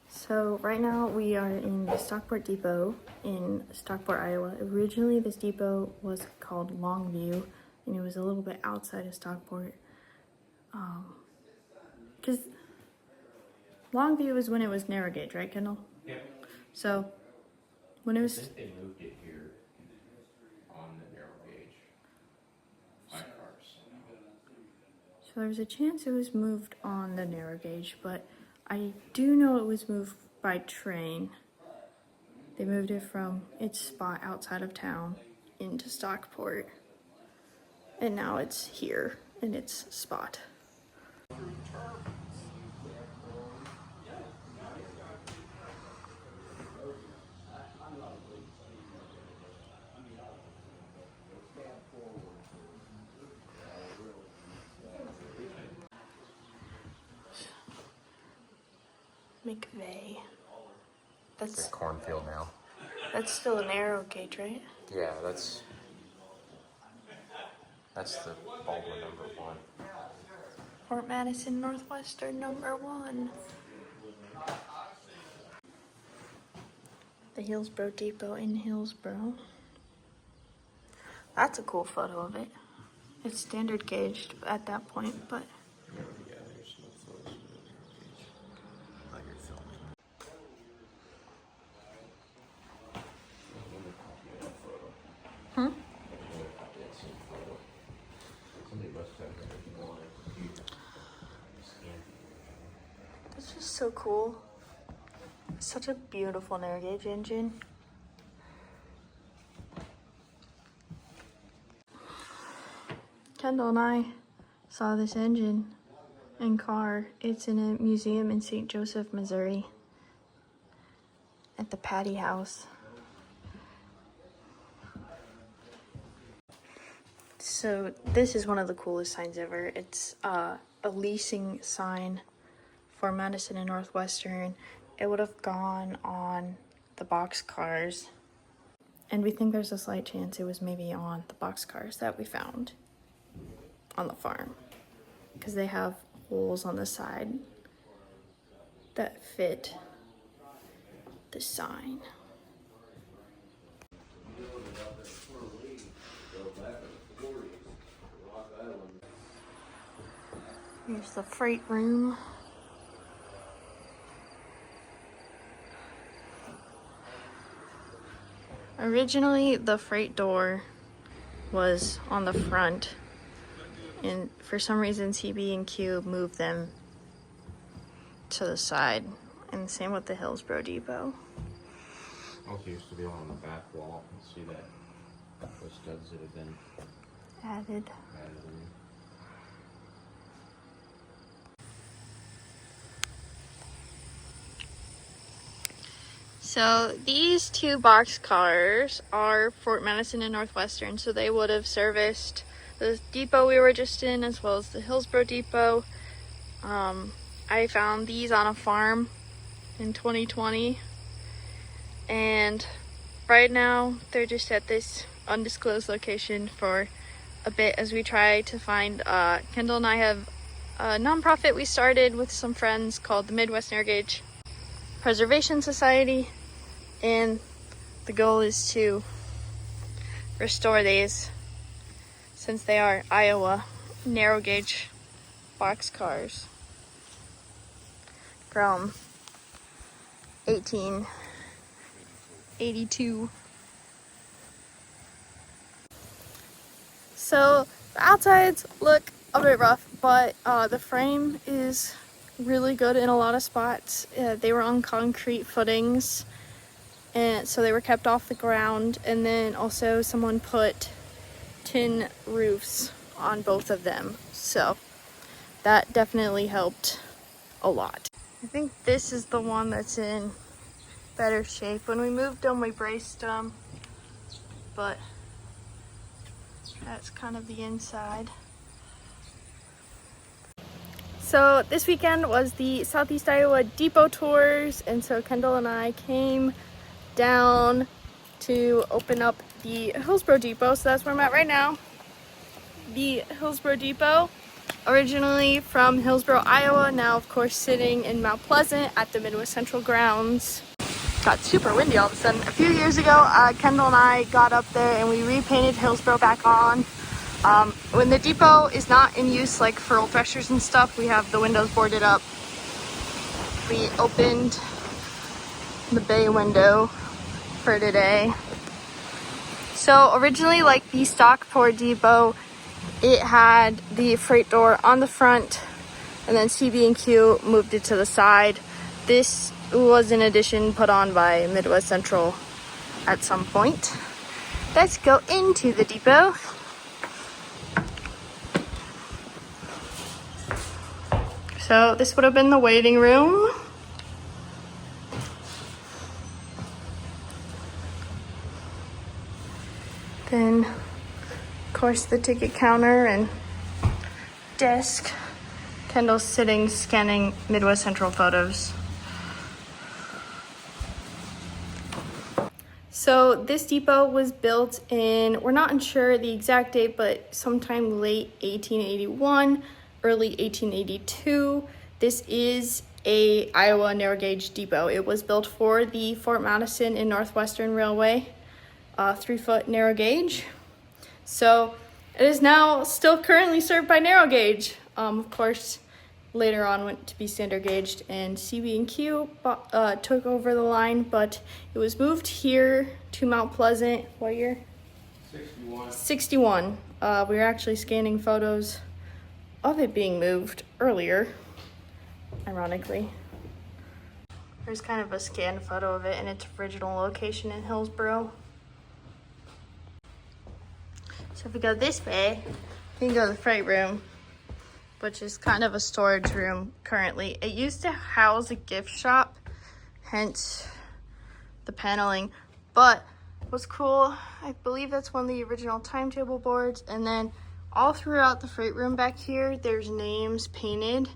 So right now we are in the Stockport Depot in Stockport, Iowa. Originally this depot was called Longview, and it was a little bit outside of Stockport. Because Longview was when it was narrow gauge, right, Kendall? Yep. So when it was... I think they moved it here on the narrow gauge by cars. So there was a chance it was moved on the narrow gauge, but I do know it was moved by train. They moved it from its spot outside of town into Stockport. And now it's here in its spot. McVeigh. It's a cornfield now. That's still a narrow gauge, right? Yeah, that's the Baldwin #1. Fort Madison Northwestern #1. The Hillsboro Depot in Hillsboro. That's a cool photo of it. It's standard gauged at that point, but Yeah, there's no photos of it in narrow gauge. Like you're filming. Another copy of that photo. Hmm? Another copy of that same photo. Somebody must have everything on their computer. Scan. That's just so cool. Such a beautiful narrow gauge engine. Kendall and I saw this engine and car. It's in a museum in St. Joseph, Missouri, at the Patty House. So this is one of the coolest signs ever. It's a leasing sign for Madison and Northwestern. It would have gone on the Boxcars, and we think there's a slight chance it was maybe on the Boxcars that we found on the farm, because they have holes on the side that fit the sign. Here's the freight room. Originally, the freight door was on the front, and for some reason CB&Q moved them to the side, and same with the Hillsboro Depot. Also used to be on the back wall. See that? Those studs that have been Added. in. So these two boxcars are Fort Madison and Northwestern, so they would have serviced the depot we were just in as well as the Hillsboro Depot. I found these on a farm in 2020, and right now they're just at this undisclosed location for a bit as we try to find. Kendall and I have a nonprofit we started with some friends called the Midwest Narrow Gauge Preservation Society, and the goal is to restore these since they are Iowa narrow gauge boxcars from 1882. So the outsides look a bit rough, but the frame is really good in a lot of spots. They were on concrete footings, and so they were kept off the ground, and then also someone put tin roofs on both of them, so that definitely helped a lot. I think this is the one that's in better shape. When we moved them, we braced them, but that's kind of the inside. So this weekend was the Southeast Iowa Depot tours, and so Kendall and I came down to open up the Hillsboro Depot, so that's where I'm at right now. the Hillsboro Depot, originally from Hillsboro, Iowa, now of course sitting in Mount Pleasant at the Midwest Central grounds. Got super windy all of a sudden. A few years ago, Kendall and I got up there and we repainted Hillsboro back on. When the depot is not in use, like for roll threshers and stuff, we have the windows boarded up. We opened the bay window for today. So originally, like the Stockport Depot, it had the freight door on the front, and then CB&Q moved it to the side. This was an addition put on by Midwest Central at some point. Let's go into the depot. So this would have been the waiting room. Then, of course, the ticket counter and desk. Kendall's sitting scanning Midwest Central photos. So this depot was built in, we're not sure the exact date, but sometime late 1881, early 1882. This is a Iowa narrow gauge depot. It was built for the Fort Madison and Northwestern Railway, 3-foot narrow gauge. So it is now still currently served by narrow gauge. Of course, later on went to be standard gauged, and CB&Q took over the line, but it was moved here to Mount Pleasant. What year? 61. 61. We were actually scanning photos of it being moved earlier, ironically. There's kind of a scanned photo of it in its original location in Hillsboro. So if we go this way, we can go to the freight room, which is kind of a storage room currently. It used to house a gift shop, hence the paneling. But what's cool, I believe that's one of the original timetable boards. And then all throughout the freight room back here, there's names painted.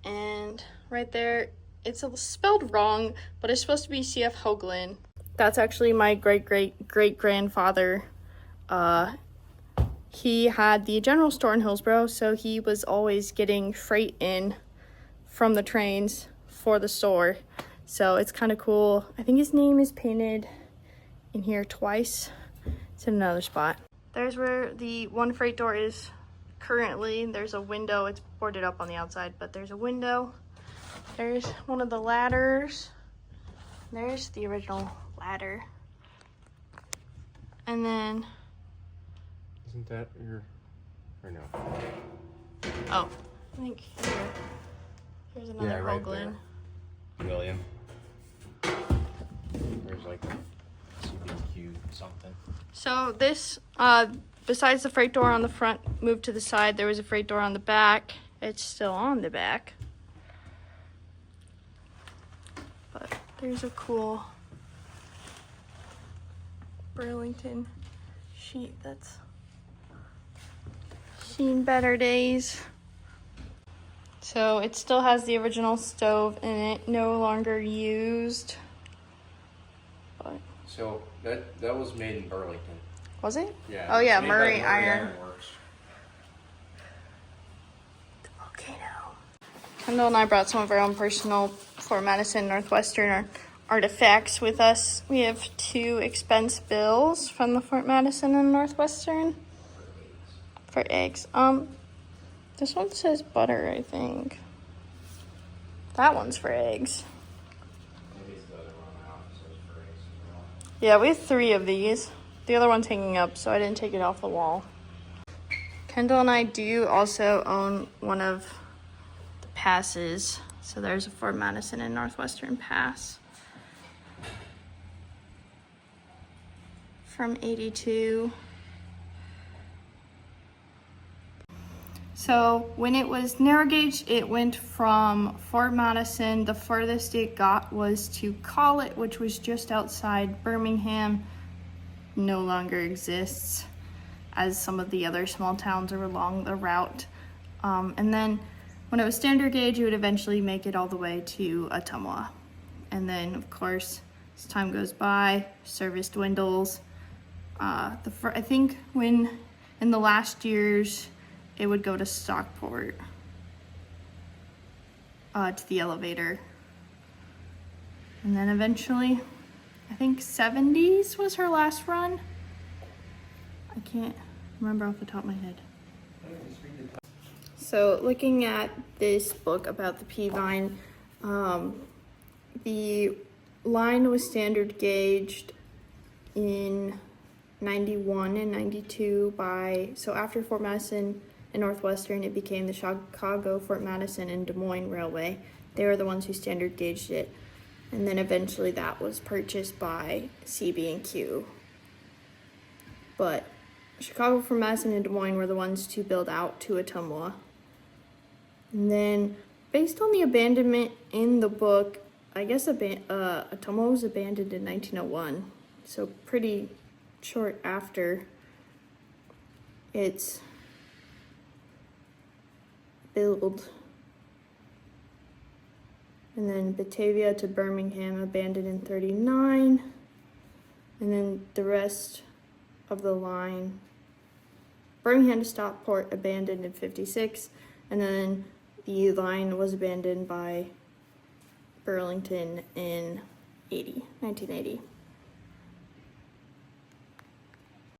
And right there, it's spelled wrong, but it's supposed to be C.F. Hoagland. That's actually my great-great-great-grandfather. He had the general store in Hillsboro, so he was always getting freight in from the trains for the store. So it's kind of cool. I think his name is painted in here twice. It's in another spot. There's where the one freight door is currently. There's a window. It's boarded up on the outside, but there's a window. There's one of the ladders. There's the original ladder. And then... Isn't that your, or no? Oh, I think here. Here's another Yeah, right Hoagland. there. William. There's like a CB&Q something. So this, besides the freight door on the front, moved to the side, there was a freight door on the back. It's still on the back. But there's a cool Burlington sheet that's seen better days. So it still has the original stove in it, no longer used. But So that was made in Burlington. was it? Yeah. Oh yeah, Made by Murray Iron. Works. The volcano. Kendall and I brought some of our own personal Fort Madison Northwestern artifacts with us. We have 2 expense bills from the Fort Madison and Northwestern for eggs. This one says butter, I think. That one's for eggs. Maybe it's the other one out. It says for eggs as well. Yeah, we have 3 of these. The other one's hanging up, so I didn't take it off the wall. Kendall and I do also own one of the passes. So there's a Fort Madison and Northwestern pass from 82. So when it was narrow gauge, it went from Fort Madison. The furthest it got was to Collett, which was just outside Birmingham. No longer exists, as some of the other small towns are along the route. And then when it was standard gauge, it would eventually make it all the way to Ottumwa. And then, of course, as time goes by, service dwindles. I think when in the last years, it would go to Stockport, to the elevator. And then eventually, I think 70s was her last run. I can't remember off the top of my head. So looking at this book about the Peavine, the line was standard gauged in 91 and 92 so after Fort Madison and Northwestern, it became the Chicago, Fort Madison, and Des Moines Railway. They were the ones who standard gauged it. And then eventually that was purchased by CB&Q. But Chicago, Fort Madison, and Des Moines were the ones to build out to Ottumwa. And then, based on the abandonment in the book, I guess Ottumwa was abandoned in 1901. So pretty short after its build. And then Batavia to Birmingham abandoned in 39. And then the rest of the line, Birmingham to Stockport abandoned in 56. And then the line was abandoned by Burlington in 1980.